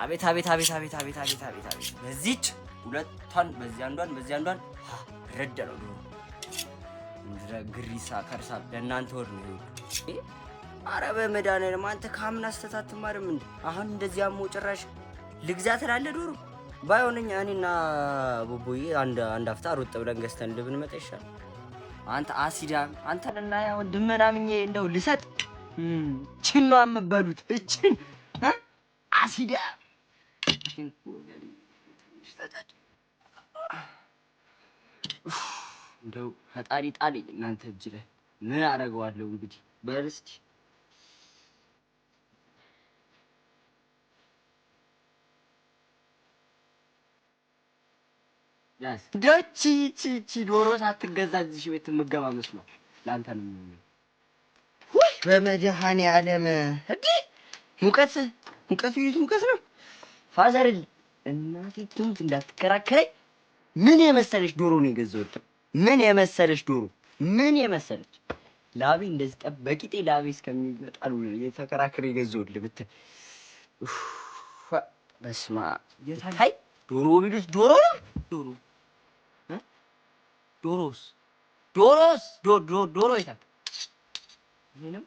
አቤት አቤት አቤት አቤት አቤት አቤት አቤት አቤት በዚች ሁለቷን በዚህ አንዷን ረደ ነው ዶሮ እንደ ግሪሳ ከርሳ ለእናንተ ወር ነው ይሁን። ኧረ በመድኃኒዓለም አንተ ካምና አስተታትማርም እንዴ? አሁን እንደዚህ አሞ ጭራሽ ልግዛ ትላለህ ዶሮ? ባይሆንኛ እኔና ቡቡዬ አንድ አፍታ ሮጥ ብለን ገዝተን ልብንመጣ ይሻላል። አንተ አሲዳም አንተንና ያው ድመናምኜ እንደው ልሰጥ ችን ነው የምበሉት እችን አሲዳ እንደው ፈጣሪ ጣለኝ እናንተ እጅ ላይ ምን አደርገዋለሁ እንግዲህ በል እስኪ ያስ ዶቺ ዶሮ ሳትገዛ እዚህ ቤት የምገባ መስሎ ላንተ ነው። ወይ በመድኃኒዓለም እንዴ ሙቀት ነው ፋዘር እናቴ ትሙት እንዳትከራከረኝ። ምን የመሰለሽ ዶሮ ነው የገዛሁት? ምን የመሰለሽ ላቤ እንደዚህ በቂጤ ላቤ እስከሚመጣ ነው የተከራከረ የገዛሁት ብትል። በስመ አብ የታይ ዶሮ ቢሉስ ዶሮ ነው ዶሮስ ዶሮ ይታል። ምንም